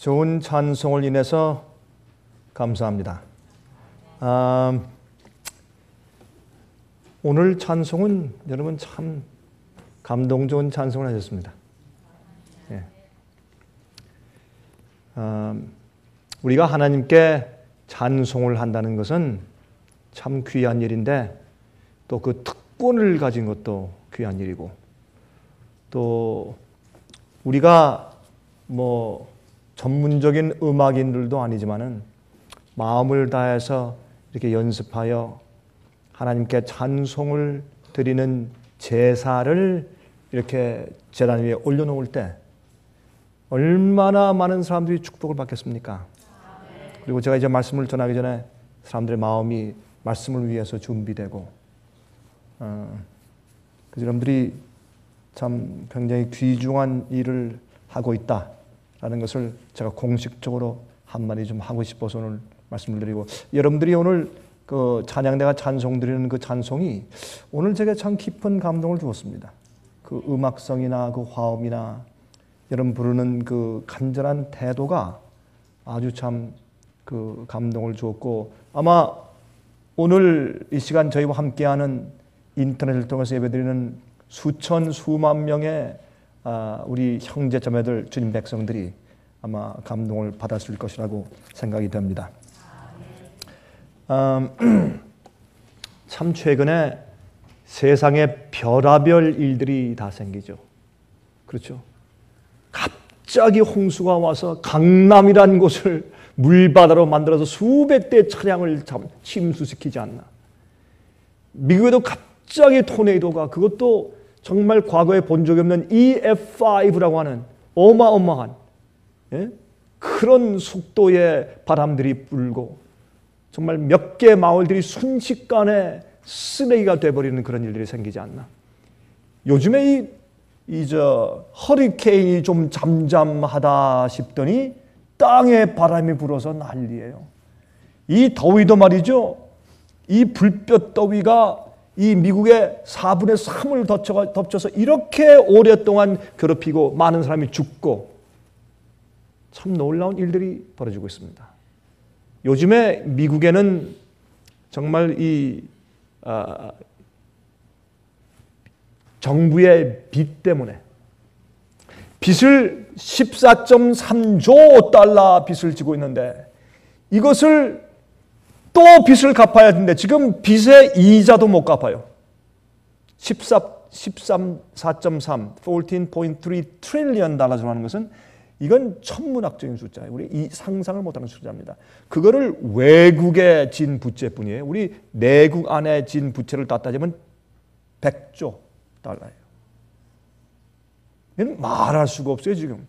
좋은 찬송을 인해서 감사합니다. 오늘 찬송은 여러분 참 감동 좋은 찬송을 하셨습니다. 예. 우리가 하나님께 찬송을 한다는 것은 참 귀한 일인데 또 그 특권을 가진 것도 귀한 일이고 또 우리가 뭐 전문적인 음악인들도 아니지만은 마음을 다해서 이렇게 연습하여 하나님께 찬송을 드리는 제사를 이렇게 제단 위에 올려놓을 때 얼마나 많은 사람들이 축복을 받겠습니까? 그리고 제가 이제 말씀을 전하기 전에 사람들의 마음이 말씀을 위해서 준비되고 그 사람들이 참 굉장히 귀중한 일을 하고 있다라는 것을 제가 공식적으로 한마디 좀 하고 싶어서 오늘 말씀을 드리고, 여러분들이 오늘 그 찬양대가 찬송 드리는 그 찬송이 오늘 제게 참 깊은 감동을 주었습니다. 그 음악성이나 그 화음이나 여러분 부르는 그 간절한 태도가 아주 참 그 감동을 주었고, 아마 오늘 이 시간 저희와 함께하는 인터넷을 통해서 예배드리는 수천 수만 명의 우리 형제 자매들 주님 백성들이 아마 감동을 받았을 것이라고 생각이 됩니다. 참 최근에 세상에 별의별 일들이 다 생기죠. 그렇죠? 갑자기 홍수가 와서 강남이라는 곳을 물바다로 만들어서 수백 대의 차량을 침수시키지 않나. 미국에도 갑자기 토네이도가, 그것도 정말 과거에 본 적이 없는 EF5라고 하는 어마어마한 그런 속도의 바람들이 불고 정말 몇 개 마을들이 순식간에 쓰레기가 돼버리는 그런 일들이 생기지 않나. 요즘에 허리케인이 좀 잠잠하다 싶더니 땅에 바람이 불어서 난리예요. 이 더위도 말이죠. 이 불볕 더위가 이 미국의 4분의 3을 덮쳐서 이렇게 오랫동안 괴롭히고 많은 사람이 죽고 참 놀라운 일들이 벌어지고 있습니다. 요즘에 미국에는 정말 이 정부의 빚 때문에 빚을 14.3조 달러 빚을 지고 있는데 이것을 또 빚을 갚아야 되는데 지금 빚의 이자도 못 갚아요. 4.3 14.3 트릴리언 달러라고 하는 것은 이건 천문학적인 숫자예요. 우리 상상을 못하는 숫자입니다. 그거를 외국에 진 부채뿐이에요. 우리 내국 안에 진 부채를 다 따지면 100조 달러예요. 이건 말할 수가 없어요 지금.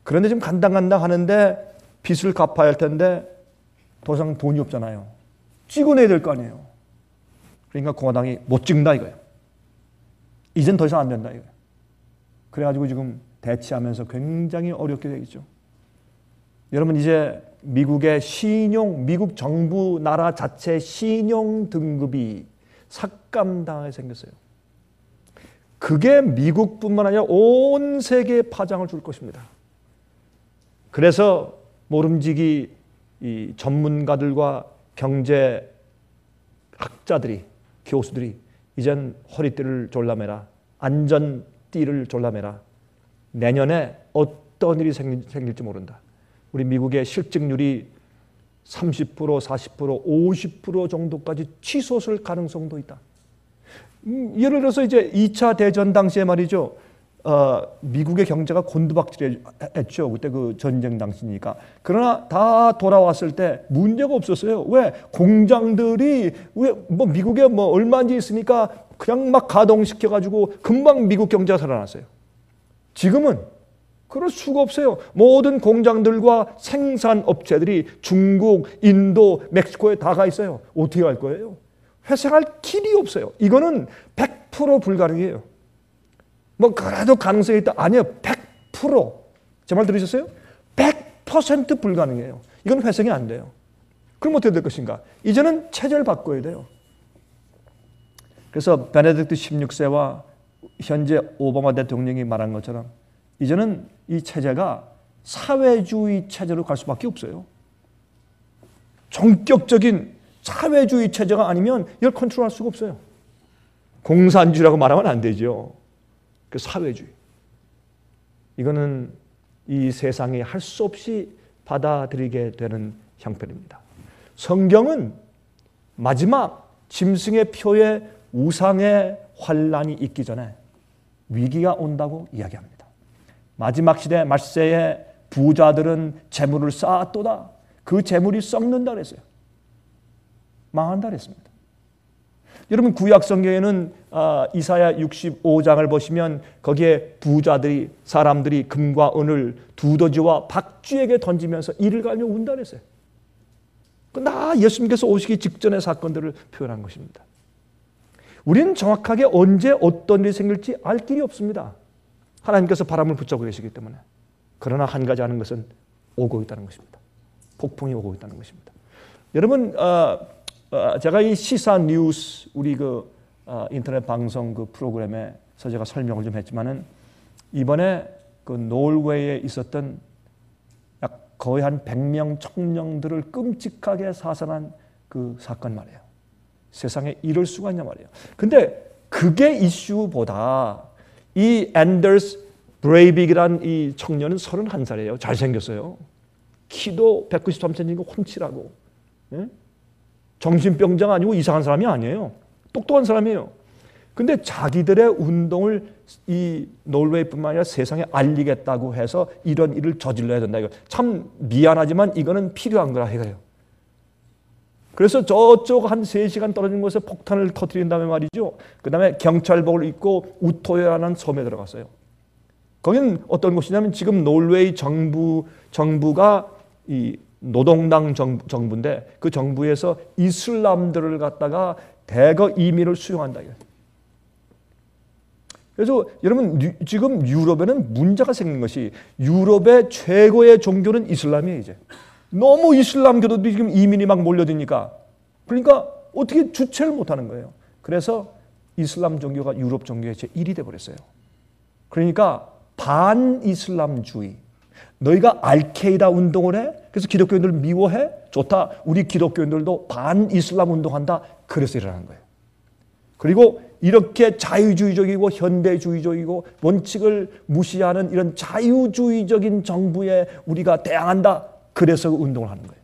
그런데 지금 간당간당 하는데 빚을 갚아야 할 텐데 더 이상 돈이 없잖아요. 찍어내야 될 거 아니에요. 그러니까 공화당이 못 찍는다 이거예요. 이젠 더 이상 안 된다 이거예요. 그래가지고 지금 대치하면서 굉장히 어렵게 되겠죠. 여러분 이제 미국의 미국 정부 나라 자체 신용 등급이 삭감당하게 생겼어요. 그게 미국뿐만 아니라 온 세계에 파장을 줄 것입니다. 그래서 모름지기 이 전문가들과 경제학자들이, 교수들이 이젠 허리띠를 졸라매라, 안전띠를 졸라매라. 내년에 어떤 일이 생길지 모른다. 우리 미국의 실직률이 30%, 40%, 50% 정도까지 치솟을 가능성도 있다. 예를 들어서 이제 2차 대전 당시에 말이죠. 미국의 경제가 곤두박질했죠. 그때 그 전쟁 당시니까. 그러나 다 돌아왔을 때 문제가 없었어요. 왜? 공장들이 미국에 얼마인지 있으니까 그냥 막 가동시켜가지고 금방 미국 경제가 살아났어요. 지금은 그럴 수가 없어요. 모든 공장들과 생산업체들이 중국, 인도, 멕시코에 다 가 있어요. 어떻게 할 거예요? 회생할 길이 없어요. 이거는 100% 불가능해요. 그래도 가능성이 있다. 아니요. 100%. 제 말 들으셨어요? 100% 불가능해요. 이건 회생이 안 돼요. 그럼 어떻게 될 것인가? 이제는 체제를 바꿔야 돼요. 그래서 베네딕트 16세와 현재 오바마 대통령이 말한 것처럼 이제는 이 체제가 사회주의 체제로 갈 수밖에 없어요. 전격적인 사회주의 체제가 아니면 이걸 컨트롤할 수가 없어요. 공산주의라고 말하면 안 되죠. 그 사회주의. 이거는 이 세상이 할 수 없이 받아들이게 되는 형편입니다. 성경은 마지막 짐승의 표에 우상의 환란이 있기 전에 위기가 온다고 이야기합니다. 마지막 시대 말세에 부자들은 재물을 쌓았도다. 그 재물이 썩는다 그랬어요. 망한다 그랬습니다. 여러분 구약 성경에는 이사야 65장을 보시면 거기에 부자들이 사람들이 금과 은을 두더지와 박쥐에게 던지면서 이를 갈며 운다 그랬어요. 나 예수님께서 오시기 직전의 사건들을 표현한 것입니다. 우리는 정확하게 언제 어떤 일이 생길지 알 길이 없습니다. 하나님께서 바람을 붙잡고 계시기 때문에. 그러나 한 가지 아는 것은 오고 있다는 것입니다. 폭풍이 오고 있다는 것입니다. 여러분 제가 이 시사 뉴스 우리 인터넷 방송 프로그램에서 제가 설명을 좀 했지만은 이번에 노르웨이에 있었던 거의 한 100명 청년들을 끔찍하게 사살한 그 사건 말이에요. 세상에 이럴 수가 있냐 말이에요. 근데 그게 이슈보다 이 앤더스 브레이빅이란 이 청년은 31살이에요. 잘생겼어요. 키도 193cm이고 훤칠하고. 예? 정신병자가 아니고 이상한 사람이 아니에요. 똑똑한 사람이에요. 근데 자기들의 운동을 이 노르웨이뿐만 아니라 세상에 알리겠다고 해서 이런 일을 저질러야 된다. 이거 참 미안하지만 이거는 필요한 거라 해요. 그래서 저쪽 한 3시간 떨어진 곳에 폭탄을 터뜨린 다음에 말이죠. 그 다음에 경찰복을 입고 우토야라는 섬에 들어갔어요. 거기는 어떤 곳이냐면 지금 노르웨이 정부가 이 노동당 정부인데 그 정부에서 이슬람들을 갖다가 대거 이민을 수용한다. 그래서 여러분 지금 유럽에는 문제가 생긴 것이 유럽의 최고의 종교는 이슬람이에요. 이제 너무 이슬람교도들이 지금 이민이 막 몰려드니까 그러니까 어떻게 주체를 못하는 거예요. 그래서 이슬람 종교가 유럽 종교의 제1이 돼버렸어요. 그러니까 반이슬람주의. 너희가 알케이다 운동을 해? 그래서 기독교인들 미워해? 좋다. 우리 기독교인들도 반이슬람 운동한다. 그래서 일어나는 거예요. 그리고 이렇게 자유주의적이고 현대주의적이고 원칙을 무시하는 이런 자유주의적인 정부에 우리가 대항한다. 그래서 운동을 하는 거예요.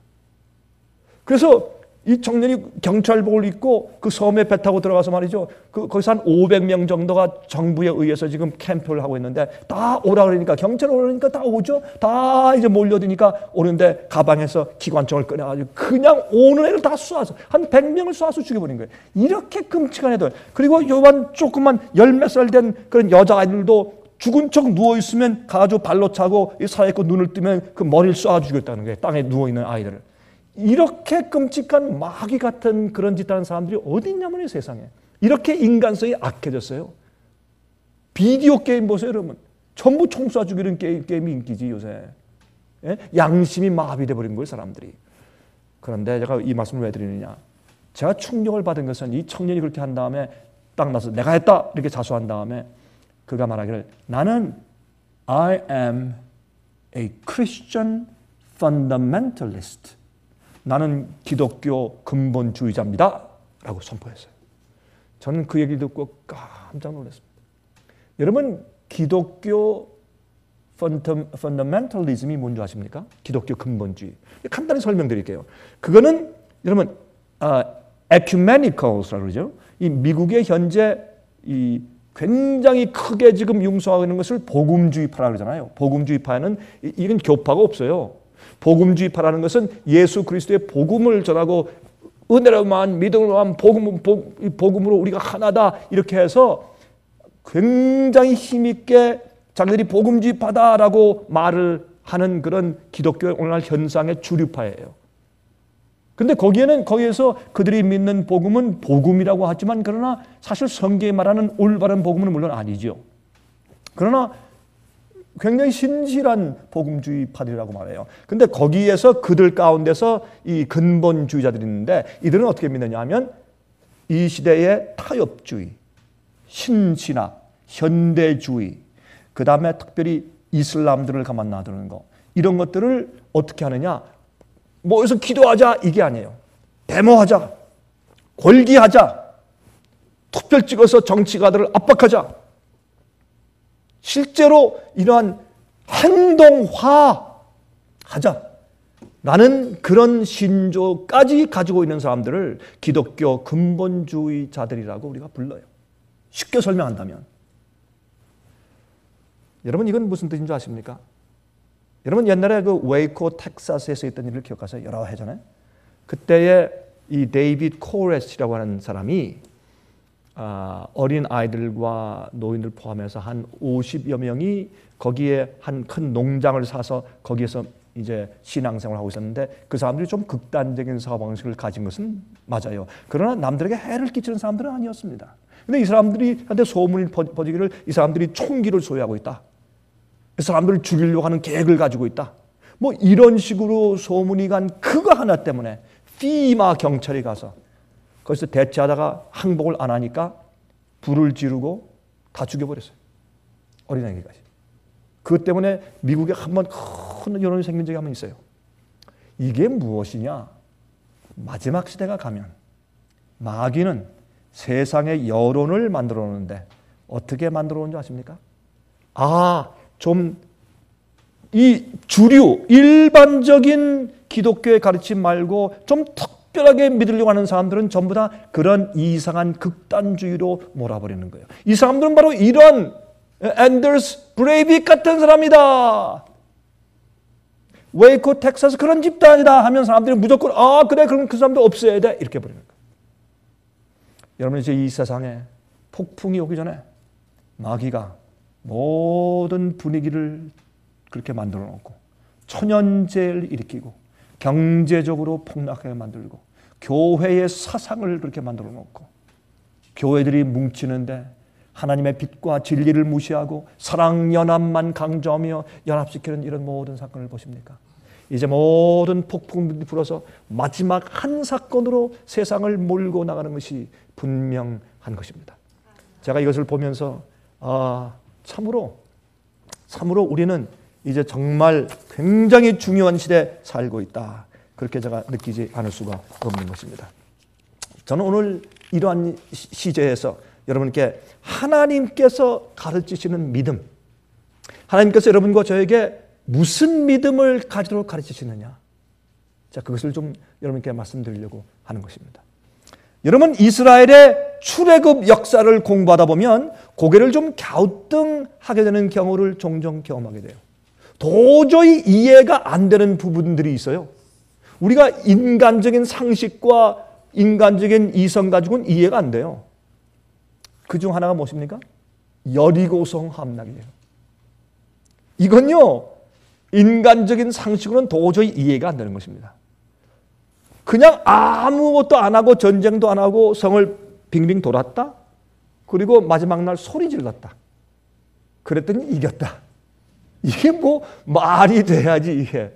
그래서 이 청년이 경찰복을 입고 그 섬에 배 타고 들어가서 말이죠. 거기서 한 500명 정도가 정부에 의해서 지금 캠프를 하고 있는데 다 오라 그러니까 경찰 오라니까 다 오죠. 다 이제 몰려드니까 오는데 가방에서 기관총을 꺼내가지고 그냥 오는 애를 다 쏴서 한 100명을 쏴서 죽여버린 거예요. 이렇게 끔찍한 애들. 그리고 요만 조금만 10몇 살 된 그런 여자아이들도 죽은 척 누워있으면 가가지고 발로 차고 살아있고 눈을 뜨면 그 머리를 쏴 죽였다는 거예요. 땅에 누워있는 아이들을. 이렇게 끔찍한 마귀 같은 그런 짓 하는 사람들이 어디 있냐면 세상에. 이렇게 인간성이 악해졌어요. 비디오 게임 보세요 여러분. 전부 총 쏴 죽이는 게임이 인기지 요새. 예? 양심이 마비돼 버린 거예요 사람들이. 그런데 제가 이 말씀을 왜 드리느냐. 제가 충격을 받은 것은 이 청년이 그렇게 한 다음에 딱 나서 내가 했다 이렇게 자수한 다음에 그가 말하기를 나는 I am a Christian fundamentalist. 나는 기독교 근본주의자입니다. 라고 선포했어요. 저는 그 얘기를 듣고 깜짝 놀랐습니다. 여러분 기독교 펀더멘털리즘이 뭔지 아십니까? 기독교 근본주의. 간단히 설명드릴게요. 그거는 여러분 ecumenicals라고 그러죠. 이 미국의 현재 이 굉장히 크게 지금 융성하고 있는 것을 복음주의파라고 그러잖아요. 복음주의파에는 이건 교파가 없어요. 복음주의파라는 것은 예수 그리스도의 복음을 전하고 은혜로만 믿음으로만 복음으로 우리가 하나다 이렇게 해서 굉장히 힘있게 자기들이 복음주의파다라고 말을 하는 그런 기독교의 오늘날 현상의 주류파예요. 근데 거기에서 그들이 믿는 복음은 복음이라고 하지만 그러나 사실 성경이 말하는 올바른 복음은 물론 아니죠. 그러나 굉장히 신실한 복음주의파들이라고 말해요. 근데 거기에서 그들 가운데서 이 근본주의자들이 있는데 이들은 어떻게 믿느냐 하면 이 시대의 타협주의, 신신학, 현대주의, 그 다음에 특별히 이슬람들을 가만 놔두는 거. 이런 것들을 어떻게 하느냐? 모여서 기도하자 이게 아니에요. 데모하자, 골기하자, 투표 찍어서 정치가들을 압박하자. 실제로 이러한 행동화하자. 라는 그런 신조까지 가지고 있는 사람들을 기독교 근본주의자들이라고 우리가 불러요. 쉽게 설명한다면. 여러분 이건 무슨 뜻인 줄 아십니까? 여러분 옛날에 그 웨이코 텍사스에서 있던 일을 기억하세요? 여러 해 전에. 그때에 이 데이비드 코레스라고 하는 사람이 어린 아이들과 노인들 포함해서 한 50여 명이 거기에 한 큰 농장을 사서 거기에서 이제 신앙생활을 하고 있었는데 그 사람들이 좀 극단적인 사고방식을 가진 것은 맞아요. 그러나 남들에게 해를 끼치는 사람들은 아니었습니다. 근데 이 사람들한테 소문이 퍼지기를 이 사람들이 총기를 소유하고 있다. 이 사람들을 죽이려고 하는 계획을 가지고 있다. 뭐 이런 식으로 소문이 간 그거 하나 때문에 피마 경찰이 가서 거기서 대치하다가 항복을 안 하니까 불을 지르고 다 죽여버렸어요. 어린아이까지. 그것 때문에 미국에 한번 큰 여론이 생긴 적이 한 번 있어요. 이게 무엇이냐? 마지막 시대가 가면 마귀는 세상의 여론을 만들어 놓는데 어떻게 만들어 놓은 줄 아십니까? 좀 이 주류 일반적인 기독교의 가르침 말고 좀 특별하게 믿으려고 하는 사람들은 전부 다 그런 이상한 극단주의로 몰아버리는 거예요. 이 사람들은 바로 이런 앤더스 브레이빅 같은 사람이다. 웨이코 텍사스 그런 집단이다 하면 사람들이 무조건 그래 그럼 그 사람도 없애야 돼 이렇게 버리는 거예요. 여러분 이제 이 세상에 폭풍이 오기 전에 마귀가 모든 분위기를 그렇게 만들어 놓고 천연재해를 일으키고 경제적으로 폭락하게 만들고 교회의 사상을 그렇게 만들어 놓고 교회들이 뭉치는데 하나님의 빛과 진리를 무시하고 사랑 연합만 강조하며 연합시키는 이런 모든 사건을 보십니까? 이제 모든 폭풍들이 불어서 마지막 한 사건으로 세상을 몰고 나가는 것이 분명한 것입니다. 제가 이것을 보면서 참으로 우리는 이제 정말 굉장히 중요한 시대에 살고 있다. 그렇게 제가 느끼지 않을 수가 없는 것입니다. 저는 오늘 이러한 시제에서 여러분께 하나님께서 가르치시는 믿음, 하나님께서 여러분과 저에게 무슨 믿음을 가지도록 가르치시느냐, 자 그것을 좀 여러분께 말씀드리려고 하는 것입니다. 여러분 이스라엘의 출애굽 역사를 공부하다 보면 고개를 좀 갸우뚱하게 되는 경우를 종종 경험하게 돼요. 도저히 이해가 안 되는 부분들이 있어요. 우리가 인간적인 상식과 인간적인 이성 가지고는 이해가 안 돼요. 그중 하나가 무엇입니까? 여리고성 함락이에요. 이건요 인간적인 상식으로는 도저히 이해가 안 되는 것입니다. 그냥 아무것도 안 하고 전쟁도 안 하고 성을 빙빙 돌았다. 그리고 마지막 날 소리 질렀다. 그랬더니 이겼다. 이게 뭐 말이 돼야지 이게.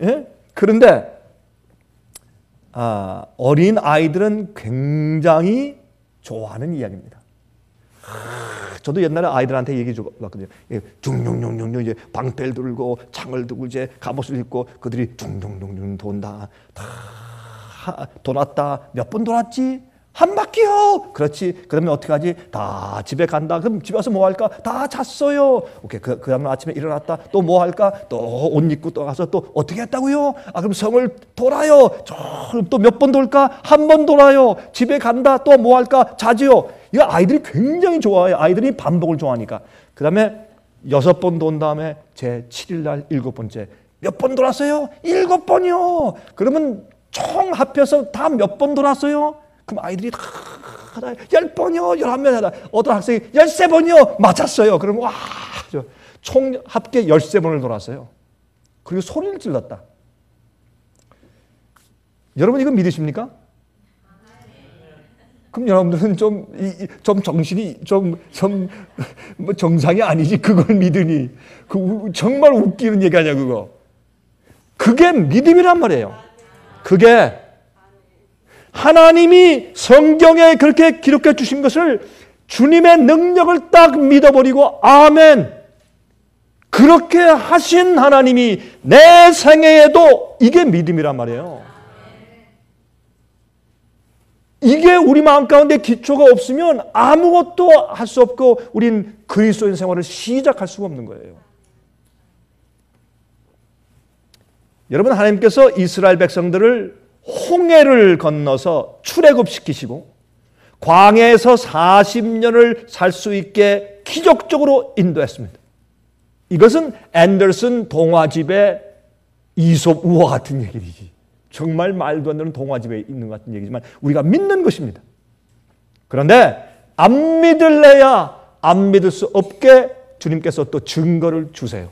예? 그런데 어린 아이들은 굉장히 좋아하는 이야기입니다. 저도 옛날에 아이들한테 얘기해 줬거든요. 둥둥둥둥 이제 방패를 들고 창을 들고 이제 갑옷을 입고 그들이 둥둥둥둥 돈다. 다 돌았다. 몇 번 돌았지? 한 바퀴요. 그렇지. 그러면 어떻게 하지? 다 집에 간다. 그럼 집에 와서 뭐 할까? 다 잤어요. 오케이. 그 다음 아침에 일어났다. 또 뭐 할까? 또 옷 입고 또 가서 또 어떻게 했다고요? 그럼 성을 돌아요. 또 몇 번 돌까? 한 번 돌아요. 집에 간다. 또 뭐 할까? 자지요. 이거 아이들이 굉장히 좋아해요. 아이들이 반복을 좋아하니까. 그 다음에 6번 돈 다음에 제 7일 날 7번째. 몇 번 돌았어요? 7번이요. 그러면 총 합해서 다 몇 번 돌았어요? 그럼 아이들이 다 10번이요, 11번, 어떤 학생이 13번이요, 맞았어요. 그럼 와, 총 합계 13번을 돌았어요. 그리고 소리를 질렀다. 여러분 이거 믿으십니까? 그럼 여러분들은 좀 정신이 뭐 정상이 아니지 그걸 믿으니 정말 웃기는 얘기 아니야 그거. 그게 믿음이란 말이에요. 그게 하나님이 성경에 그렇게 기록해 주신 것을 주님의 능력을 딱 믿어버리고 아멘. 그렇게 하신 하나님이 내 생애에도 이게 믿음이란 말이에요. 이게 우리 마음 가운데 기초가 없으면 아무것도 할 수 없고 우린 그리스도인 생활을 시작할 수가 없는 거예요. 여러분, 하나님께서 이스라엘 백성들을 홍해를 건너서 출애굽시키시고 광야에서 40년을 살 수 있게 기적적으로 인도했습니다. 이것은 앤더슨 동화집의 이솝 우화 같은 얘기지. 정말 말도 안 되는 동화집에 있는 것 같은 얘기지만 우리가 믿는 것입니다. 그런데 안 믿을래야 안 믿을 수 없게 주님께서 또 증거를 주세요.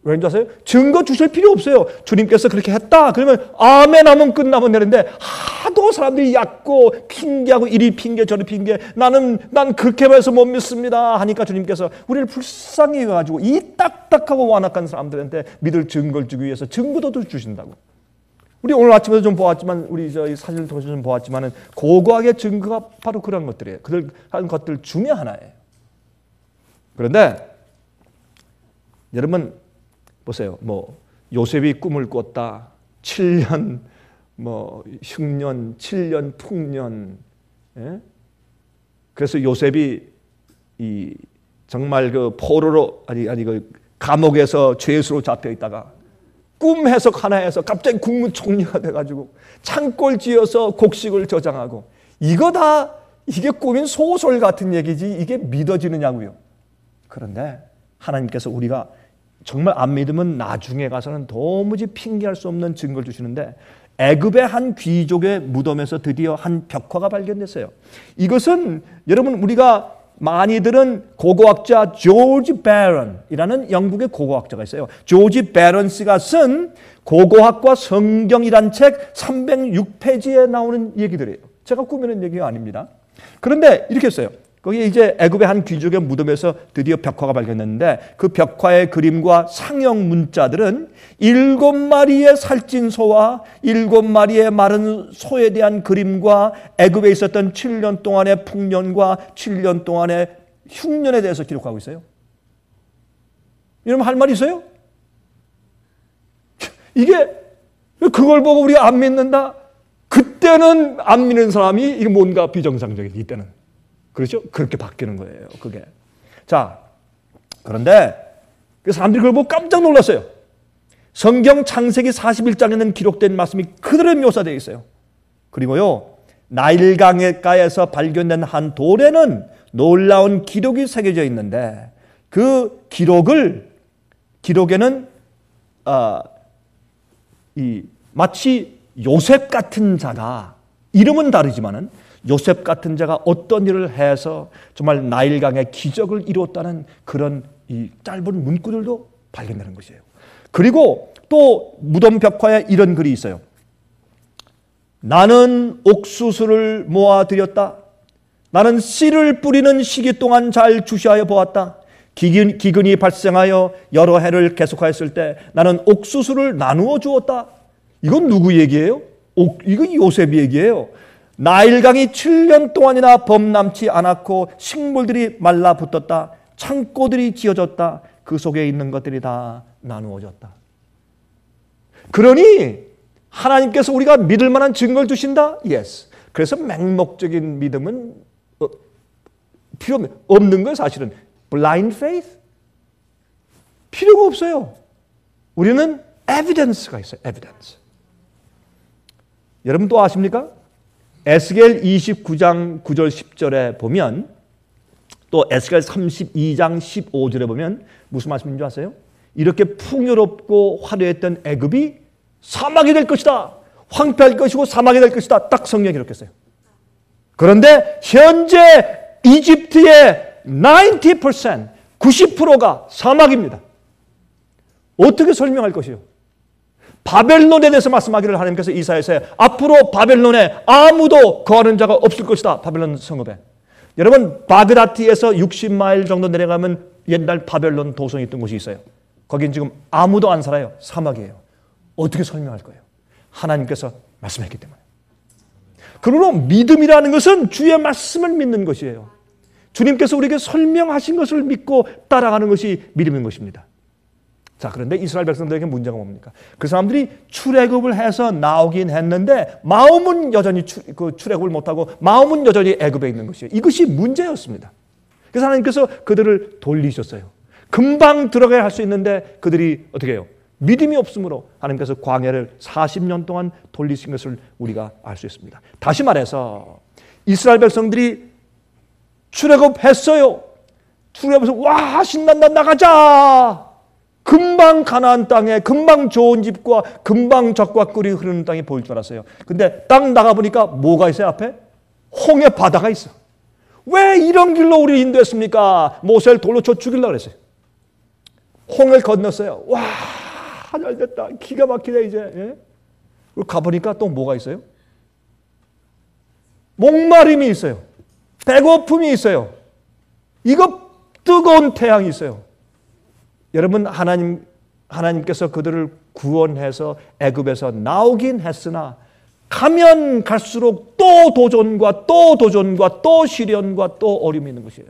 왠지 아세요? 증거 주실 필요 없어요. 주님께서 그렇게 했다 그러면 아멘 하면 끝나면 되는데 하도 사람들이 얕고 핑계하고 이리 핑계 저리 핑계 난 그렇게 해서 못 믿습니다 하니까 주님께서 우리를 불쌍히 해가지고 이 딱딱하고 완악한 사람들한테 믿을 증거를 주기 위해서 증거도 주신다고. 우리 오늘 아침에도 좀 보았지만 우리 저희 사진을 통해서 좀 보았지만은 고고하게 증거가 바로 그런 것들이에요. 그런 것들 중에 하나예요. 그런데 여러분 보세요. 요셉이 꿈을 꿨다. 7년 흉년, 7년 풍년. 예? 그래서 요셉이 정말 그 포로로 그 감옥에서 죄수로 잡혀 있다가 꿈 해석 하나 해서 갑자기 국무총리가 돼가지고 창골 지어서 곡식을 저장하고 이게 꾸민 소설 같은 얘기지 이게 믿어지느냐고요. 그런데 하나님께서 우리가 정말 안 믿으면 나중에 가서는 도무지 핑계할 수 없는 증거를 주시는데 애굽의 한 귀족의 무덤에서 드디어 한 벽화가 발견됐어요. 이것은 여러분 우리가 많이들은 고고학자 조지 베런이라는 영국의 고고학자가 있어요. 조지 베런 씨가 쓴 고고학과 성경이란 책 306페이지에 나오는 얘기들이에요. 제가 꾸미는 얘기가 아닙니다. 그런데 이렇게 했어요. 거기에 이제 애굽의 한 귀족의 무덤에서 드디어 벽화가 발견됐는데 그 벽화의 그림과 상형 문자들은 7마리의 살찐 소와 7마리의 마른 소에 대한 그림과 애굽에 있었던 7년 동안의 풍년과 7년 동안의 흉년에 대해서 기록하고 있어요. 여러분 할 말 있어요? 이게 그걸 보고 우리가 안 믿는다? 그때는 안 믿는 사람이 이게 뭔가 비정상적이지 이때는. 그렇죠? 그렇게 바뀌는 거예요. 그게. 자, 그런데 그 사람들이 그걸 보고 깜짝 놀랐어요. 성경 창세기 41장에는 기록된 말씀이 그대로 묘사되어 있어요. 그리고요, 나일강가에서 발견된 한 돌에는 놀라운 기록이 새겨져 있는데 그 기록에는 마치 요셉 같은 자가 이름은 다르지만은 요셉 같은 자가 어떤 일을 해서 정말 나일강의 기적을 이루었다는 그런 이 짧은 문구들도 발견되는 것이에요. 그리고 또 무덤 벽화에 이런 글이 있어요. 나는 옥수수를 모아들였다. 나는 씨를 뿌리는 시기 동안 잘 주시하여 보았다. 기근이 발생하여 여러 해를 계속하였을 때 나는 옥수수를 나누어 주었다. 이건 누구 얘기예요? 이건 요셉 얘기예요. 나일강이 7년 동안이나 범람치 않았고 식물들이 말라붙었다. 창고들이 지어졌다. 그 속에 있는 것들이 다 나누어졌다. 그러니 하나님께서 우리가 믿을 만한 증거를 주신다? Yes. 그래서 맹목적인 믿음은 필요 없는 거예요. 사실은 blind faith 필요가 없어요. 우리는 evidence가 있어요. evidence. 여러분 또 아십니까? 에스겔 29장 9절 10절에 보면 또 에스겔 32장 15절에 보면 무슨 말씀인 줄 아세요? 이렇게 풍요롭고 화려했던 애굽이 사막이 될 것이다. 황폐할 것이고 사막이 될 것이다. 딱 성경에 기록했어요. 그런데 현재 이집트의 90%, 90%가 사막입니다. 어떻게 설명할 것이요? 바벨론에 대해서 말씀하기를 하나님께서 이사야서에 앞으로 바벨론에 아무도 거하는 자가 없을 것이다. 바벨론 성읍에. 여러분 바그다티에서 60마일 정도 내려가면 옛날 바벨론 도성이 있던 곳이 있어요. 거긴 지금 아무도 안 살아요. 사막이에요. 어떻게 설명할 거예요? 하나님께서 말씀했기 때문에. 그러므로 믿음이라는 것은 주의 말씀을 믿는 것이에요. 주님께서 우리에게 설명하신 것을 믿고 따라가는 것이 믿음인 것입니다. 자, 그런데 이스라엘 백성들에게 문제가 뭡니까? 그 사람들이 출애굽을 해서 나오긴 했는데 마음은 여전히 출애굽을 못하고 마음은 여전히 애굽에 있는 것이에요. 이것이 문제였습니다. 그래서 하나님께서 그들을 돌리셨어요. 금방 들어가야 할 수 있는데 그들이 어떻게 해요? 믿음이 없으므로 하나님께서 광야를 40년 동안 돌리신 것을 우리가 알 수 있습니다. 다시 말해서 이스라엘 백성들이 출애굽했어요. 출애굽해서 와 신난다 나가자. 금방 가나안 땅에 금방 좋은 집과 금방 젖과 꿀이 흐르는 땅이 보일 줄 알았어요. 근데 딱 나가보니까 뭐가 있어요 앞에? 홍해 바다가 있어. 왜 이런 길로 우리 인도했습니까? 모세를 돌로 쳐 죽이려고 그랬어요. 홍해를 건넜어요. 와 잘됐다. 기가 막히네 이제. 예? 그리고 가보니까 또 뭐가 있어요? 목마름이 있어요. 배고픔이 있어요. 이거 뜨거운 태양이 있어요. 여러분 하나님께서 그들을 구원해서 애굽에서 나오긴 했으나 가면 갈수록 또 도전과 또 도전과 또 시련과 또 어려움이 있는 것이에요.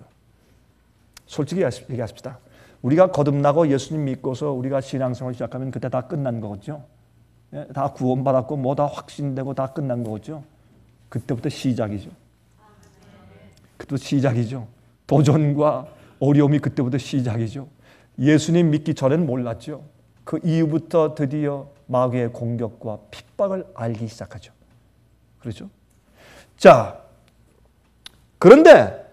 솔직히 얘기하십시다. 우리가 거듭나고 예수님 믿고서 우리가 신앙생활을 시작하면 그때 다 끝난 거겠죠. 다 구원받았고 뭐 다 확신되고 다 끝난 거겠죠. 그때부터 시작이죠. 그때부터 시작이죠. 도전과 어려움이 그때부터 시작이죠. 예수님 믿기 전에는 몰랐죠. 그 이후부터 드디어 마귀의 공격과 핍박을 알기 시작하죠. 그렇죠? 자, 그런데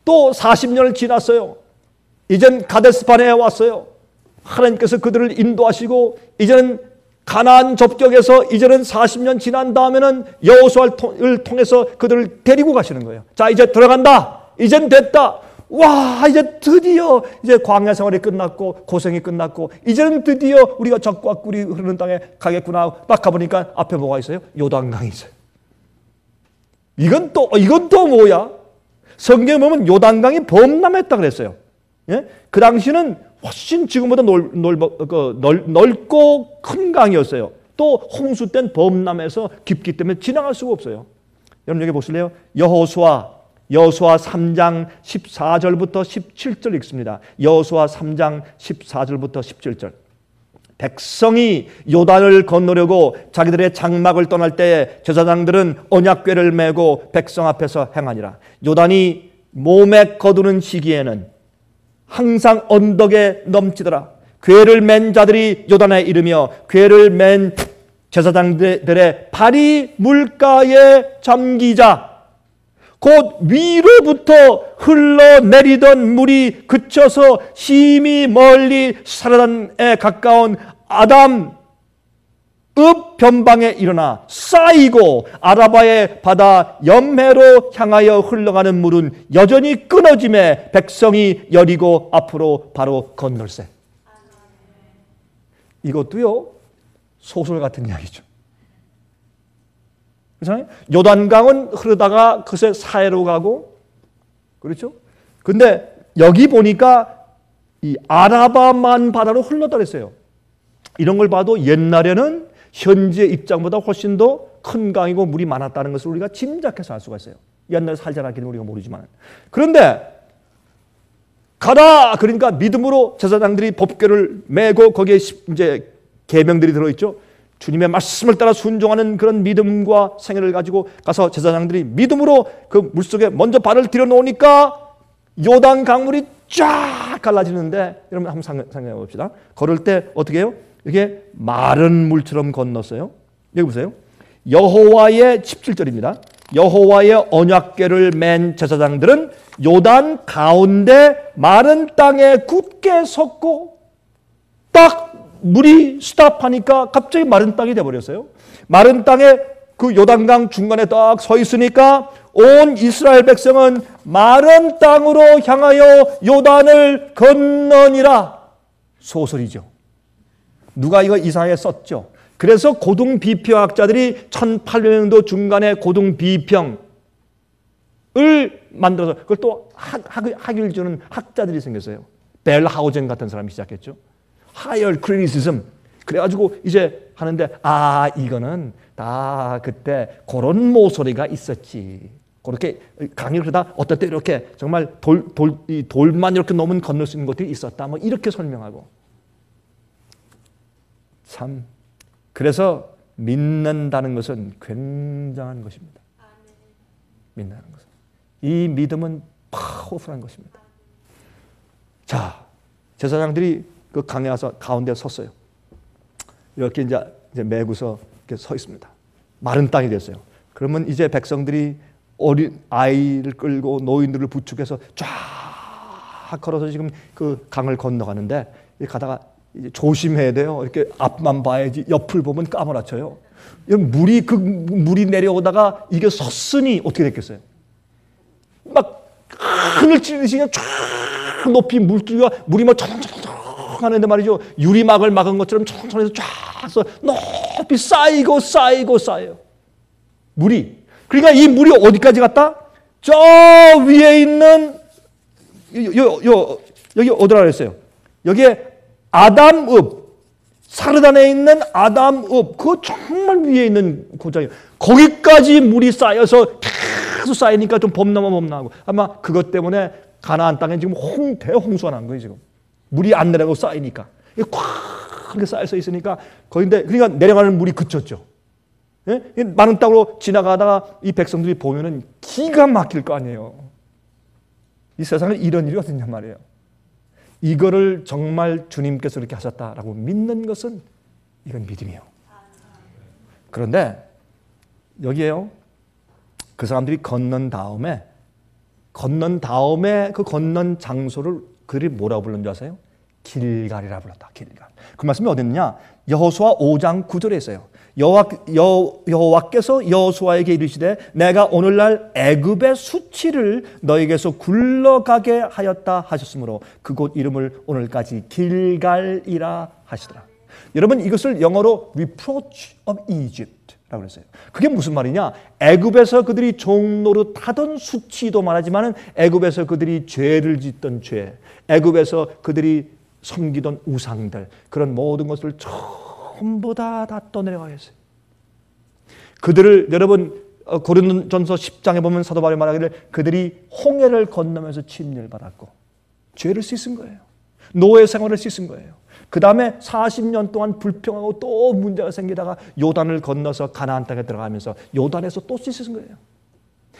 또 40년을 지났어요. 이젠 가데스바네에 왔어요. 하나님께서 그들을 인도하시고 이제는 가나안 접경에서 이제는 40년 지난 다음에는 여호수아를 통해서 그들을 데리고 가시는 거예요. 자, 이제 들어간다. 이젠 됐다. 와, 이제 드디어 이제 광야 생활이 끝났고 고생이 끝났고 이제는 드디어 우리가 젖과 꿀이 흐르는 땅에 가겠구나. 딱 가보니까 앞에 뭐가 있어요? 요단강이 있어요. 이건 또 뭐야? 성경에 보면 요단강이 범람했다 그랬어요. 예? 그 당시는 훨씬 지금보다 넓고 큰 강이었어요. 또 홍수 땐 범람해서 깊기 때문에 지나갈 수가 없어요. 여러분 여기 보실래요? 여호수아 3장 14절부터 17절 읽습니다. 여호수아 3장 14절부터 17절. 백성이 요단을 건너려고 자기들의 장막을 떠날 때에 제사장들은 언약궤를 메고 백성 앞에서 행하니라. 요단이 몸에 거두는 시기에는 항상 언덕에 넘치더라. 궤를 맨 자들이 요단에 이르며 궤를 맨 제사장들의 발이 물가에 잠기자 곧 위로부터 흘러내리던 물이 그쳐서 심히 멀리 사르단에 가까운 아담 읍 변방에 일어나 쌓이고 아라바의 바다 염해로 향하여 흘러가는 물은 여전히 끊어짐에 백성이 여리고 앞으로 바로 건널세. 이것도요 소설 같은 이야기죠. 그렇잖아요? 요단강은 흐르다가 그새 사해로 가고 그렇죠? 근데 여기 보니까 이 아라바만 바다로 흘렀다 그랬어요. 이런 걸 봐도 옛날에는 현지의 입장보다 훨씬 더 큰 강이고 물이 많았다는 것을 우리가 짐작해서 알 수가 있어요. 옛날에 살지 않았기는 우리가 모르지만. 그런데 가라! 그러니까 믿음으로 제사장들이 법궤를 메고 거기에 이제 계명들이 들어있죠. 주님의 말씀을 따라 순종하는 그런 믿음과 생애를 가지고 가서 제사장들이 믿음으로 그 물속에 먼저 발을 들여놓으니까 요단 강물이 쫙 갈라지는데 여러분 한번 상상해 봅시다. 걸을 때 어떻게 해요? 이게 마른 물처럼 건넜어요. 여기 보세요. 여호와의 17절입니다. 여호와의 언약궤를 맨 제사장들은 요단 가운데 마른 땅에 굳게 섰고 딱 물이 스탑하니까 갑자기 마른 땅이 돼버렸어요. 마른 땅에 그 요단강 중간에 딱 서 있으니까 온 이스라엘 백성은 마른 땅으로 향하여 요단을 건너니라. 소설이죠. 누가 이거 이상하게 썼죠. 그래서 고등비평학자들이 1800년도 중간에 고등비평을 만들어서 그걸 또 학위를 주는 학자들이 생겼어요. 벨하우젠 같은 사람이 시작했죠. 하이어 크리티시즘. 그래가지고 이제 하는데 이거는 다 그때 그런 모서리가 있었지. 그렇게 강의를 하다 어떨 때 이렇게 정말 돌만 이렇게 넘은 건널 수 있는 것들이 있었다. 뭐 이렇게 설명하고. 참, 그래서 믿는다는 것은 굉장한 것입니다. 믿는다는 것은. 이 믿음은 파워풀한 것입니다. 자, 제사장들이 그 강에 와서 가운데 섰어요. 이렇게 이제 매고서 이렇게 서 있습니다. 마른 땅이 됐어요. 그러면 이제 백성들이 어린 아이를 끌고 노인들을 부축해서 쫙 걸어서 지금 그 강을 건너가는데, 가다가 이제 조심해야 돼요. 이렇게 앞만 봐야지 옆을 보면 까무라쳐요. 물이 내려오다가 이게 섰으니 어떻게 됐겠어요? 막 하늘 찌르듯이 그냥 쫙 높이 물이 막 청청청 하는데 말이죠. 유리막을 막은 것처럼 청청해서 쫙 서 높이 쌓여요. 물이. 그러니까 이 물이 어디까지 갔다? 저 위에 있는 여기 어디라 그랬어요? 여기에 아담읍, 사르단에 있는 아담읍, 그 정말 위에 있는 고장이에요. 거기까지 물이 쌓여서 계속 쌓이니까 좀 범람하고 아마 그것 때문에 가나안 땅에 지금 대홍수가 난 거예요. 지금 물이 안 내려가고 쌓이니까 이렇게 쌓여서 있으니까 거긴데, 그러니까 내려가는 물이 그쳤죠. 예? 많은 땅으로 지나가다가 이 백성들이 보면은 기가 막힐 거 아니에요. 이 세상에 이런 일이 어딨냔 말이에요. 이거를 정말 주님께서 이렇게 하셨다라고 믿는 것은 이건 믿음이에요. 그런데 여기에요, 그 사람들이 건넌 다음에 그 건넌 장소를 그들이 뭐라고 불렀는지 아세요? 길갈이라 불렀다. 길갈. 그 말씀이 어디 있느냐? 여호수아 5장 9절에 있어요. 여호와께서 여호수아에게 이르시되 내가 오늘날 애굽의 수치를 너에게서 굴러가게 하였다 하셨으므로 그곳 이름을 오늘까지 길갈이라 하시더라. 여러분, 이것을 영어로 reproach of Egypt라고 그랬어요. 그게 무슨 말이냐? 애굽에서 그들이 종노릇 하던 수치도 말하지만 애굽에서 그들이 죄를 짓던 죄, 애굽에서 그들이 섬기던 우상들, 그런 모든 것을 전부 다 떠내려가 했어요. 그들을, 여러분 고린도전서 10장에 보면 사도 바울이 말하기를 그들이 홍해를 건너면서 침례를 받았고 죄를 씻은 거예요. 노예 생활을 씻은 거예요. 그 다음에 40년 동안 불평하고 또 문제가 생기다가 요단을 건너서 가나안 땅에 들어가면서 요단에서 또 씻은 거예요.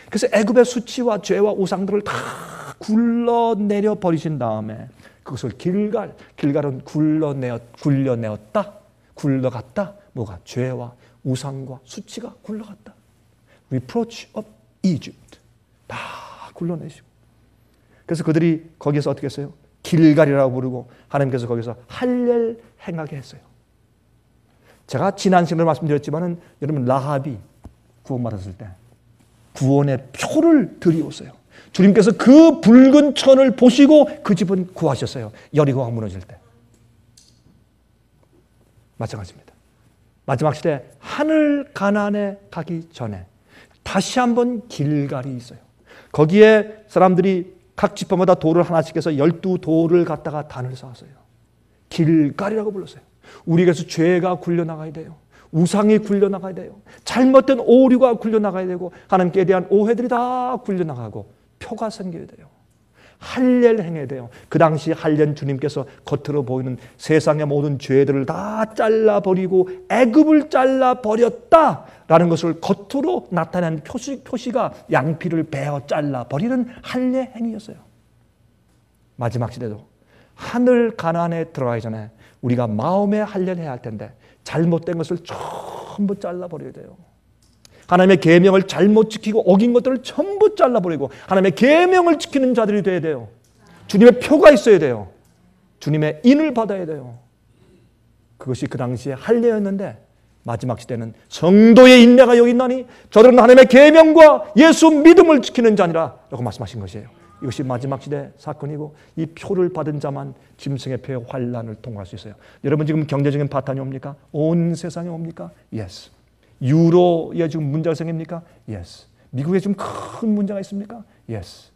그래서 애굽의 수치와 죄와 우상들을 다 굴러내려 버리신 다음에 그것을 길갈은 굴려내었다, 굴러갔다. 뭐가? 죄와 우상과 수치가 굴러갔다. Reproach of Egypt. 다 굴러내시고. 그래서 그들이 거기서 어떻게 했어요? 길갈이라고 부르고 하나님께서 거기서 할례를 행하게 했어요. 제가 지난 시간에 말씀드렸지만은 여러분, 라합이 구원받았을 때 구원의 표를 들이었어요. 주님께서 그 붉은 천을 보시고 그 집은 구하셨어요. 여리고가 무너질 때. 마찬가지입니다. 마지막 시대 하늘 가나안에 가기 전에 다시 한번 길갈이 있어요. 거기에 사람들이 각 지파마다 돌을 하나씩 해서 12돌을 갖다가 단을 쌓았어요. 길갈이라고 불렀어요. 우리에게서 죄가 굴려나가야 돼요. 우상이 굴려나가야 돼요. 잘못된 오류가 굴려나가야 되고 하나님께 대한 오해들이 다 굴려나가고 표가 생겨야 돼요. 할례를 행해야 돼요. 그 당시 할례는 주님께서 겉으로 보이는 세상의 모든 죄들을 다 잘라버리고 애굽을 잘라버렸다라는 것을 겉으로 나타낸 표시가 양피를 베어 잘라버리는 할례 행위였어요. 마지막 시대도 하늘 가나안에 들어가기 전에 우리가 마음의 할례를 해야 할 텐데 잘못된 것을 전부 잘라버려야 돼요. 하나님의 계명을 잘못 지키고 어긴 것들을 전부 잘라버리고 하나님의 계명을 지키는 자들이 돼야 돼요. 주님의 표가 있어야 돼요. 주님의 인을 받아야 돼요. 그것이 그 당시에 할례였는데 마지막 시대는 성도의 인내가 여기 있나니 저들은 하나님의 계명과 예수 믿음을 지키는 자니라 라고 말씀하신 것이에요. 이것이 마지막 시대 사건이고 이 표를 받은 자만 짐승의 표의 환란을 통과할 수 있어요. 여러분, 지금 경제적인 파탄이 옵니까? 온 세상에 옵니까? Yes. 유로에 지금 문제가 생깁니까? Yes. 미국에 지금 큰 문제가 있습니까? Yes.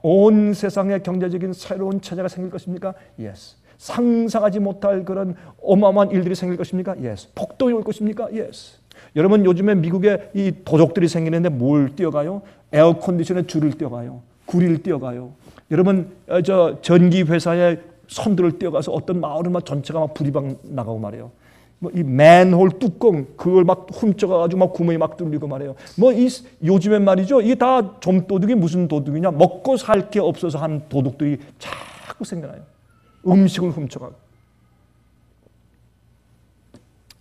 온 세상에 경제적인 새로운 체제가 생길 것입니까? Yes. 상상하지 못할 그런 어마어마한 일들이 생길 것입니까? Yes. 폭동이 올 것입니까? Yes. 여러분, 요즘에 미국에 이 도적들이 생기는데 뭘 뛰어가요? 에어컨디션에 줄을 뛰어가요. 구리를 뛰어가요. 여러분, 전기 회사에 선들을 뛰어가서 어떤 마을은 막 전체가 막 불이 막 나가고 말이에요. 뭐 이 맨홀 뚜껑 그걸 막 훔쳐가지고 막 구멍이 막 뚫리고 말이에요. 뭐 이 요즘엔 말이죠. 이게 다 점도둑이 무슨 도둑이냐? 먹고 살 게 없어서 한 도둑들이 자꾸 생겨나요. 음식을 훔쳐가고.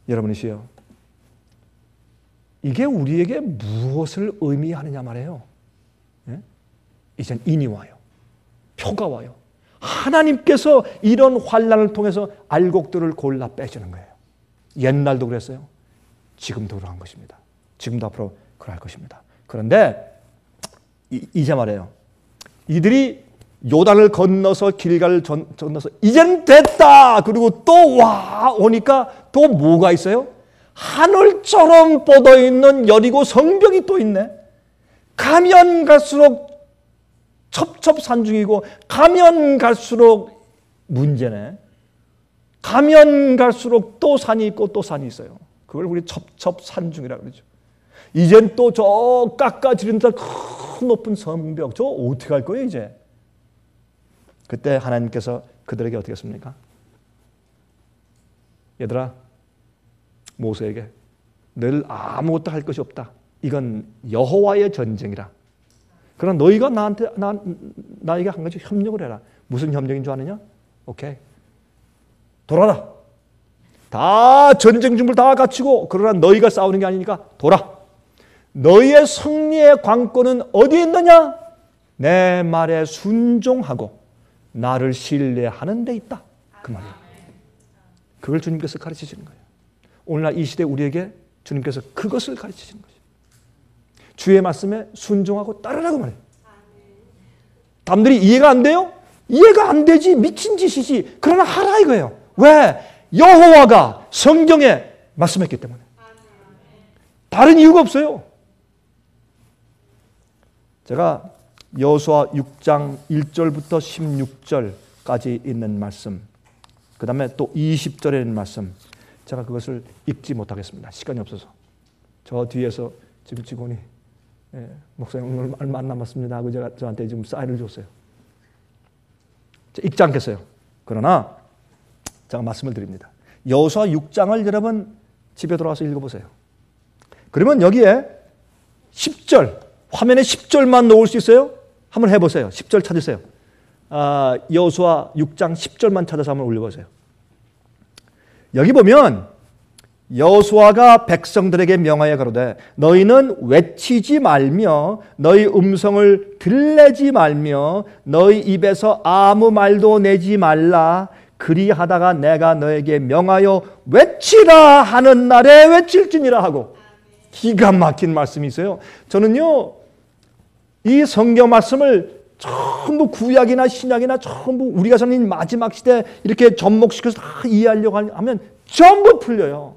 여러분이시여, 이게 우리에게 무엇을 의미하느냐 말이에요. 예? 이젠 인이 와요. 표가 와요. 하나님께서 이런 환난을 통해서 알곡들을 골라 빼주는 거예요. 옛날도 그랬어요. 지금도 그러한 것입니다. 지금도 앞으로 그럴 것입니다. 그런데 이제 말이에요. 이들이 요단을 건너서 길가를 건너서 이젠 됐다. 그리고 또 와 오니까 또 뭐가 있어요? 하늘처럼 뻗어있는 여리고 성벽이 또 있네. 가면 갈수록 첩첩산중이고 가면 갈수록 문제네. 가면 갈수록 또 산이 있고 또 산이 있어요. 그걸 우리 첩첩산중이라고 그러죠. 이젠 또 저 깎아지른 큰 높은 성벽, 저 어떻게 할 거예요 이제? 그때 하나님께서 그들에게 어떻게 했습니까? 얘들아, 모세에게 너희들 아무것도 할 것이 없다. 이건 여호와의 전쟁이라. 그러나 너희가 나에게 한 가지 협력을 해라. 무슨 협력인 줄 아느냐? 오케이. 돌아라. 다 전쟁 준비를 다 갖추고 그러나 너희가 싸우는 게 아니니까 돌아. 너희의 승리의 관건은 어디에 있느냐? 내 말에 순종하고 나를 신뢰하는 데 있다. 그 말이에요. 그걸 주님께서 가르치시는 거예요. 오늘날 이 시대 우리에게 주님께서 그것을 가르치시는 거죠. 주의 말씀에 순종하고 따르라고 말해요. 남들이 이해가 안 돼요? 이해가 안 되지. 미친 짓이지. 그러나 하라 이거예요. 왜? 여호와가 성경에 말씀했기 때문에. 다른 이유가 없어요. 제가 여호수아 6장 1절부터 16절까지 있는 말씀, 그 다음에 또 20절에 있는 말씀, 제가 그것을 읽지 못하겠습니다. 시간이 없어서. 저 뒤에서 지금 직원이 목사님 오늘 얼마 안 남았습니다 하고 저한테 지금 사인을 줬어요. 읽지 않겠어요. 그러나 제가 말씀을 드립니다. 여호수아 6장을 여러분 집에 돌아와서 읽어보세요. 그러면 여기에 10절, 화면에 10절만 놓을 수 있어요? 한번 해보세요. 10절 찾으세요. 여호수아 6장 10절만 찾아서 한번 올려보세요. 여기 보면 여호수아가 백성들에게 명하여 가로되 너희는 외치지 말며 너희 음성을 들내지 말며 너희 입에서 아무 말도 내지 말라. 그리하다가 내가 너에게 명하여 외치라 하는 날에 외칠지니라 하고. 기가 막힌 말씀이 있어요. 저는요 이 성경 말씀을 전부 구약이나 신약이나 전부 우리가 사는 마지막 시대 이렇게 접목시켜서 다 이해하려고 하면 전부 풀려요.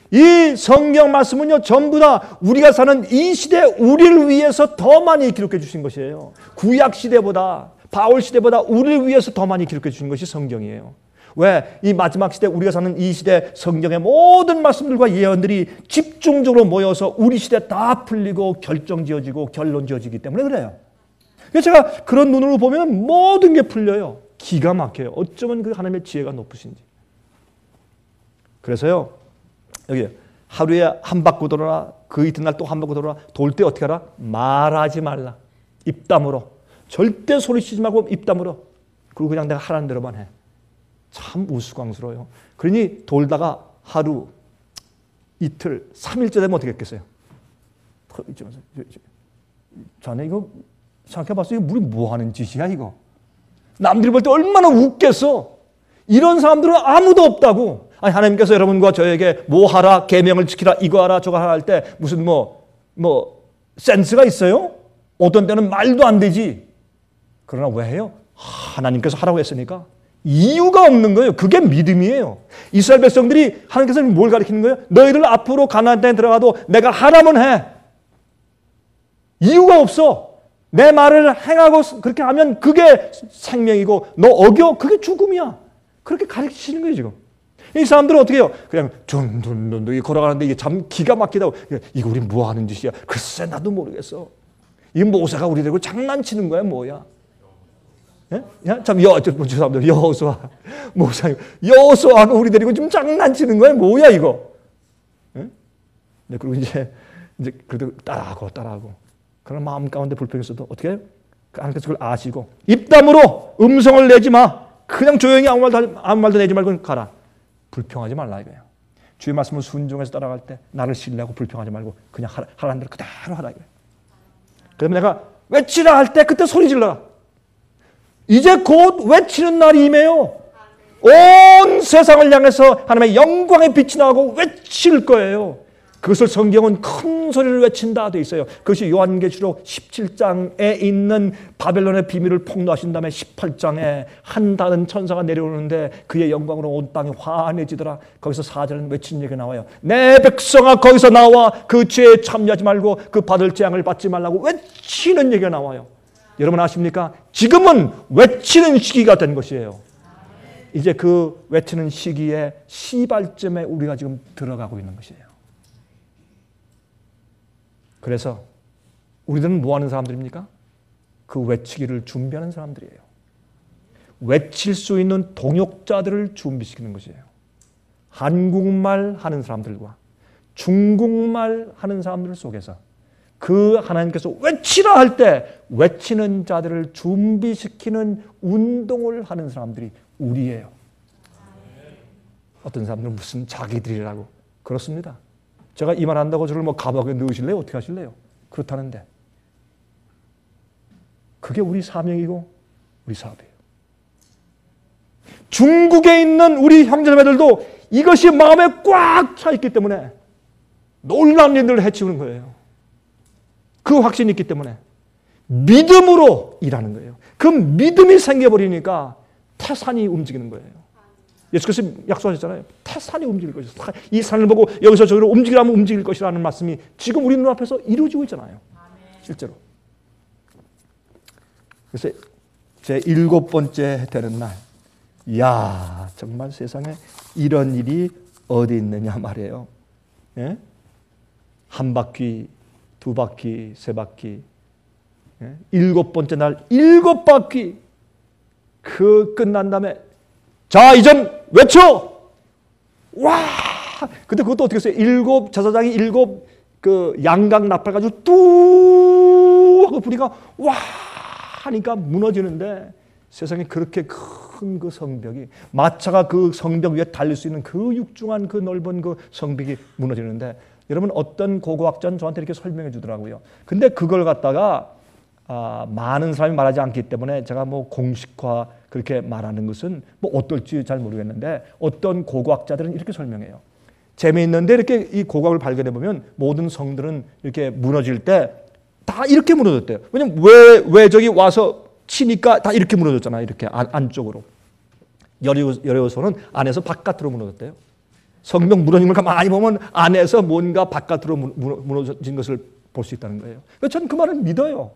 이 성경 말씀은요 전부 다 우리가 사는 이 시대 우리를 위해서 더 많이 기록해 주신 것이에요. 구약 시대보다 바울 시대보다 우리를 위해서 더 많이 기록해 주신 것이 성경이에요. 왜? 이 마지막 시대 우리가 사는 이 시대 성경의 모든 말씀들과 예언들이 집중적으로 모여서 우리 시대 다 풀리고 결정지어지고 결론지어지기 때문에 그래요. 그래서 제가 그런 눈으로 보면 모든 게 풀려요. 기가 막혀요. 어쩌면 그 하나님의 지혜가 높으신지. 그래서요 여기 하루에 한 바퀴 돌아라. 그 이튿날 또 한 바퀴 돌아라. 돌 때 어떻게 하라? 말하지 말라. 입담으로. 절대 소리치지 말고 입담으로. 그리고 그냥 내가 하라는 대로만 해. 참 우스꽝스러워요. 그러니 돌다가 하루, 이틀, 3일째 되면 어떻게 했겠어요? 자네 이거 생각해봤어? 이거 우리 뭐 하는 짓이야 이거? 남들이 볼 때 얼마나 웃겠어? 이런 사람들은 아무도 없다고. 아니 하나님께서 여러분과 저에게 뭐 하라, 계명을 지키라, 이거 하라, 저거 하라 할 때 무슨 뭐 센스가 있어요? 어떤 때는 말도 안 되지. 그러나 왜 해요? 하나님께서 하라고 했으니까. 이유가 없는 거예요. 그게 믿음이에요. 이스라엘 백성들이 하나님께서 뭘 가르치는 거예요? 너희들 앞으로 가나안 땅에 들어가도 내가 하라면 해. 이유가 없어. 내 말을 행하고 그렇게 하면 그게 생명이고 너 어겨? 그게 죽음이야. 그렇게 가르치시는 거예요 지금. 이 사람들은 어떻게 해요? 그냥 둔둔둔 걸어가는데 이게 참 기가 막히다고. 이거 우리 뭐 하는 짓이야? 글쎄 나도 모르겠어. 이 모세가 우리들하고 장난치는 거야 뭐야? 예? 참 죄송합니다. 여호수아 목사님, 여호수아하고 우리 데리고 좀 장난치는 거야? 뭐야 이거? 예? 네, 그리고 이제 그래도 따라하고 그런 마음 가운데 불평이 있어도 어떻게 해요? 하나님께서 그걸 아시고 입담으로 음성을 내지 마. 그냥 조용히 아무 말도 내지 말고 가라. 불평하지 말라 이거예요. 주의 말씀을 순종해서 따라갈 때 나를 신뢰하고 불평하지 말고 그냥 하라는 대로 그대로 하라 이거예요. 그러면 내가 외치라 할 때 그때 소리 질러라. 이제 곧 외치는 날이 임해요. 온 세상을 향해서 하나님의 영광의 빛이 나고 외칠 거예요. 그것을 성경은 큰 소리를 외친다 되어 있어요. 그것이 요한계시록 17장에 있는 바벨론의 비밀을 폭로하신 다음에 18장에 한 다른 천사가 내려오는데 그의 영광으로 온 땅이 환해지더라. 거기서 4절은 외치는 얘기가 나와요. 내 백성아 거기서 나와 그 죄에 참여하지 말고 그 받을 재앙을 받지 말라고 외치는 얘기가 나와요. 여러분 아십니까? 지금은 외치는 시기가 된 것이에요. 이제 그 외치는 시기에 시발점에 우리가 지금 들어가고 있는 것이에요. 그래서 우리들은 뭐 하는 사람들입니까? 그 외치기를 준비하는 사람들이에요. 외칠 수 있는 동역자들을 준비시키는 것이에요. 한국말 하는 사람들과 중국말 하는 사람들 속에서 그 하나님께서 외치라 할 때 외치는 자들을 준비시키는 운동을 하는 사람들이 우리예요. 어떤 사람들은 무슨 자기들이라고 그렇습니다. 제가 이 말 한다고 저를 뭐 감옥에 넣으실래요? 어떻게 하실래요? 그렇다는데 그게 우리 사명이고 우리 사업이에요. 중국에 있는 우리 형제자매들도 이것이 마음에 꽉 차 있기 때문에 놀라운 일들을 해치우는 거예요. 그 확신이 있기 때문에 믿음으로 일하는 거예요. 그 믿음이 생겨버리니까 태산이 움직이는 거예요. 예수께서 약속하셨잖아요. 태산이 움직일 것이다. 이 산을 보고 여기서 저기로 움직이라면 움직일 것이라는 말씀이 지금 우리 눈앞에서 이루어지고 있잖아요. 실제로. 그래서 제 7번째 되는 날, 이야 정말 세상에 이런 일이 어디 있느냐 말이에요. 예? 한 바퀴, 두 바퀴, 세 바퀴, 예? 7번째 날 7바퀴 그 끝난 다음에 자 이젠 외쳐! 와! 근데 그것도 어떻게 했어요? 제사장이 7 그 양각 나팔 가지고 뚝 하고 부니까 와! 하니까 무너지는데 세상에 그렇게 큰 그 성벽이 마차가 그 성벽 위에 달릴 수 있는 그 육중한 그 넓은 그 성벽이 무너지는데 여러분 어떤 고고학자는 저한테 이렇게 설명해 주더라고요. 근데 그걸 갖다가 많은 사람이 말하지 않기 때문에 제가 뭐 공식화 그렇게 말하는 것은 뭐 어떨지 잘 모르겠는데 어떤 고고학자들은 이렇게 설명해요. 재미있는데 이렇게 이 고고학을 발견해 보면 모든 성들은 이렇게 무너질 때 다 이렇게 무너졌대요. 왜냐면 왜 저기 와서 치니까 다 이렇게 무너졌잖아요. 이렇게 안쪽으로. 여리고서는 안에서 바깥으로 무너졌대요. 성벽 무너진 걸 가만히 보면 안에서 뭔가 바깥으로 무너진 것을 볼 수 있다는 거예요. 그래서 저는 그 말을 믿어요.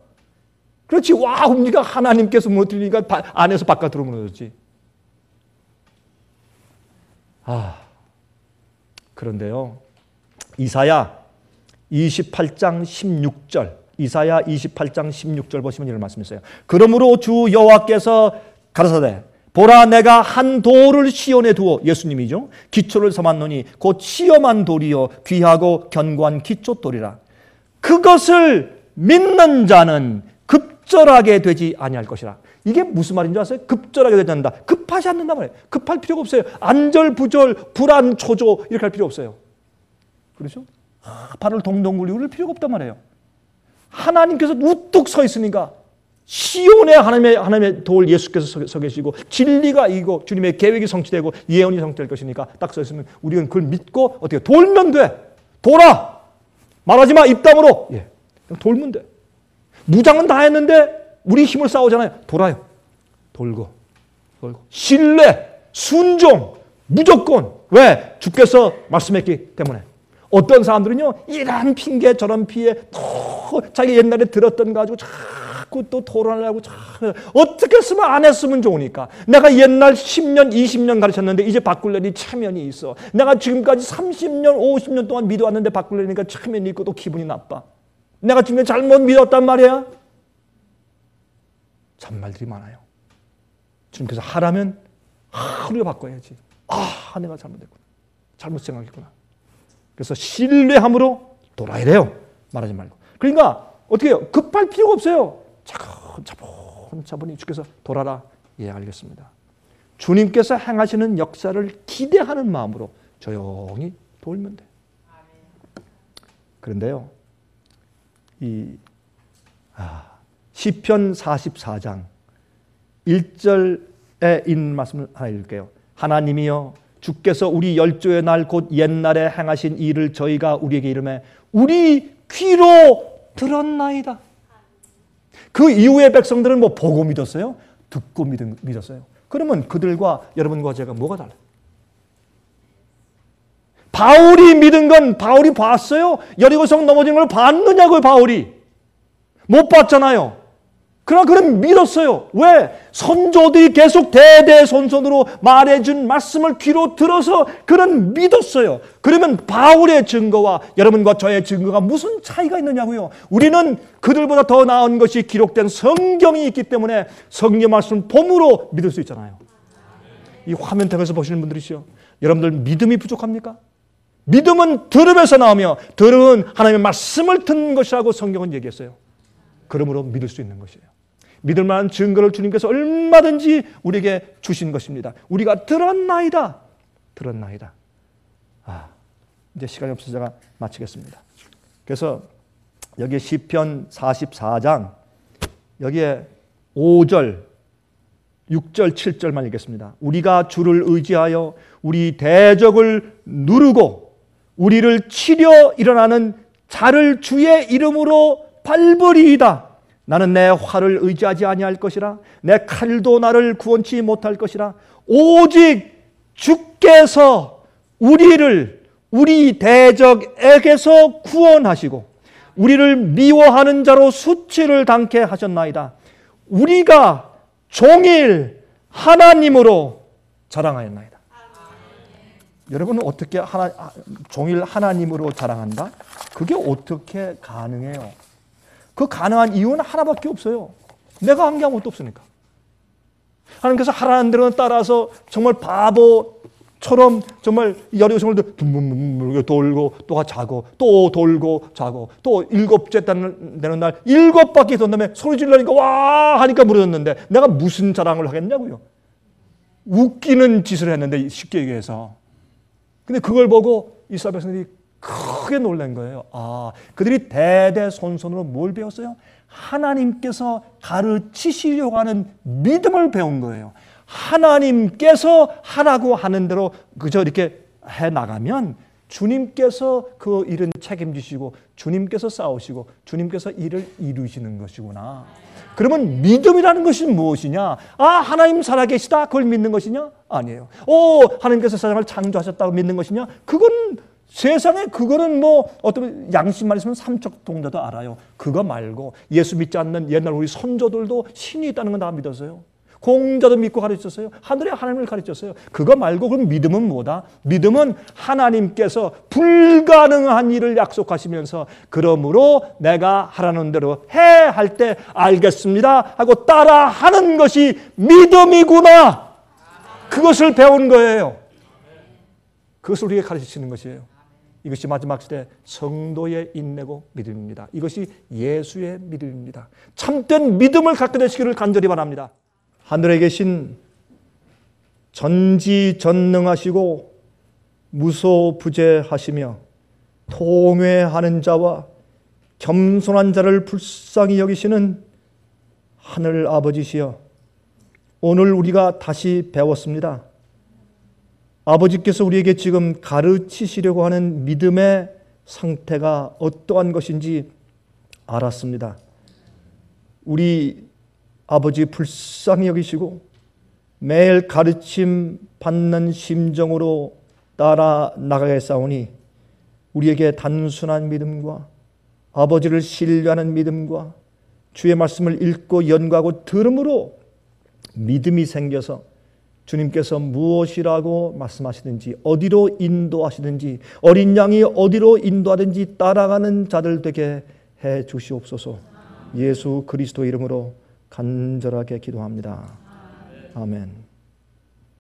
그렇지. 와, 우리가 하나님께서 무너뜨리니까 안에서 바깥으로 무너졌지. 그런데요. 이사야 28장 16절. 이사야 28장 16절 보시면 이런 말씀이 있어요. 그러므로 주 여호와께서 가라사대 보라 내가 한 돌을 시온에 두어 예수님이죠. 기초를 삼았노니 곧 시험한 돌이요 귀하고 견고한 기초돌이라. 그것을 믿는 자는 급절하게 되지 아니할 것이라. 이게 무슨 말인지 아세요? 급절하게 되지 않는다. 급하지 않는다 말이에요. 급할 필요가 없어요. 안절부절, 불안, 초조 이렇게 할 필요 없어요. 그렇죠? 발을 동동 굴리고 그럴 필요가 없단 말이에요. 하나님께서 우뚝 서 있으니까 시온에 하나님의 돌 예수께서 서 계시고 진리가 이고 주님의 계획이 성취되고 예언이 성취될 것이니까 딱 서 있으면 우리는 그걸 믿고 어떻게 돌면 돼. 돌아. 말하지 마. 입담으로. 예. 돌면 돼. 무장은 다 했는데 우리 힘을 싸우잖아요. 돌아요. 돌고. 신뢰, 순종, 무조건. 왜? 주께서 말씀했기 때문에. 어떤 사람들은요, 이런 핑계 저런 피해 또 자기 옛날에 들었던 거 가지고 자꾸 또 토론하려고 어떻게 했으면 안 했으면 좋으니까. 내가 옛날 10년, 20년 가르쳤는데 이제 바꾸려니 체면이 있어. 내가 지금까지 30년, 50년 동안 믿어왔는데 바꾸려니까 체면이 있고 또 기분이 나빠. 내가 지금 잘못 믿었단 말이야. 잔말들이 많아요. 주님께서 하라면 우리가 바꿔야지. 내가 잘못했구나. 잘못 생각했구나. 그래서 신뢰함으로 돌아야 돼요. 말하지 말고. 그러니까 어떻게 해요? 급할 필요가 없어요. 차분히 주께서 돌아라. 예, 알겠습니다. 주님께서 행하시는 역사를 기대하는 마음으로 조용히 돌면 돼. 그런데요, 시편 44장 1절에 있는 말씀을 하나 읽을게요. 하나님이여, 주께서 우리 열조의 날 곧 옛날에 행하신 일을 저희가 우리에게 이르매 우리 귀로 들었나이다. 그 이후의 백성들은 뭐 보고 믿었어요? 듣고 믿었어요. 그러면 그들과 여러분과 제가 뭐가 달라요? 바울이 믿은 건 바울이 봤어요? 여리고성 넘어진 걸 봤느냐고요, 바울이. 못 봤잖아요. 그러나 그는 믿었어요. 왜? 선조들이 계속 대대손손으로 말해준 말씀을 귀로 들어서 그는 믿었어요. 그러면 바울의 증거와 여러분과 저의 증거가 무슨 차이가 있느냐고요. 우리는 그들보다 더 나은 것이 기록된 성경이 있기 때문에 성경 말씀을 봄으로 믿을 수 있잖아요. 이 화면 통해서 보시는 분들이시죠. 여러분들 믿음이 부족합니까? 믿음은 들음에서 나오며 들음은 하나님의 말씀을 듣는 것이라고 성경은 얘기했어요. 그러므로 믿을 수 있는 것이에요. 믿을 만한 증거를 주님께서 얼마든지 우리에게 주신 것입니다. 우리가 들었나이다. 들었나이다. 이제 시간이 없어서 제가 마치겠습니다. 그래서 여기 시편 44장 여기에 5절, 6절, 7절만 읽겠습니다. 우리가 주를 의지하여 우리 대적을 누르고 우리를 치려 일어나는 자를 주의 이름으로 밟으리이다. 나는 내 활을 의지하지 아니할 것이라 내 칼도 나를 구원치 못할 것이라 오직 주께서 우리를 우리 대적에게서 구원하시고 우리를 미워하는 자로 수치를 당케 하셨나이다. 우리가 종일 하나님으로 자랑하였나이다. 여러분은 어떻게 종일 하나님으로 자랑한다? 그게 어떻게 가능해요? 그 가능한 이유는 하나밖에 없어요. 내가 한 게 아무것도 없으니까. 하나님께서 하라는 대로 따라서 정말 바보처럼 정말 여리고성을 돌고 또 자고 또 돌고 자고 또 일곱째 되는 날 7바퀴 돈 다음에 소리 지르니까 와 하니까 무너졌는데 내가 무슨 자랑을 하겠냐고요. 웃기는 짓을 했는데 쉽게 얘기해서. 근데 그걸 보고 이스라엘 백성들이 크게 놀란 거예요. 그들이 대대손손으로 뭘 배웠어요? 하나님께서 가르치시려고 하는 믿음을 배운 거예요. 하나님께서 하라고 하는 대로 그저 이렇게 해나가면 주님께서 그 일은 책임지시고 주님께서 싸우시고 주님께서 일을 이루시는 것이구나. 그러면 믿음이라는 것이 무엇이냐? 하나님 살아계시다. 그걸 믿는 것이냐? 아니에요. 하나님께서 세상을 창조하셨다고 믿는 것이냐? 그건 세상에 그거는 뭐 어떤 양심만 있으면 삼척동자도 알아요. 그거 말고 예수 믿지 않는 옛날 우리 선조들도 신이 있다는 건 다 믿었어요. 공자도 믿고 가르쳤어요. 하늘에 하나님을 가르쳤어요. 그거 말고 그럼 믿음은 뭐다? 믿음은 하나님께서 불가능한 일을 약속하시면서 그러므로 내가 하라는 대로 해 할 때 알겠습니다 하고 따라하는 것이 믿음이구나. 그것을 배운 거예요. 그것을 우리에게 가르치시는 것이에요. 이것이 마지막 시대 성도의 인내고 믿음입니다. 이것이 예수의 믿음입니다. 참된 믿음을 갖게 되시기를 간절히 바랍니다. 하늘에 계신 전지전능하시고 무소부재하시며 통회하는 자와 겸손한 자를 불쌍히 여기시는 하늘 아버지시여, 오늘 우리가 다시 배웠습니다. 아버지께서 우리에게 지금 가르치시려고 하는 믿음의 상태가 어떠한 것인지 알았습니다. 우리 아버지 불쌍히 여기시고 매일 가르침 받는 심정으로 따라 나가겠사오니 우리에게 단순한 믿음과 아버지를 신뢰하는 믿음과 주의 말씀을 읽고 연구하고 들음으로 믿음이 생겨서 주님께서 무엇이라고 말씀하시든지 어디로 인도하시든지 어린 양이 어디로 인도하든지 따라가는 자들 되게 해 주시옵소서. 예수 그리스도 이름으로 간절하게 기도합니다. 아멘.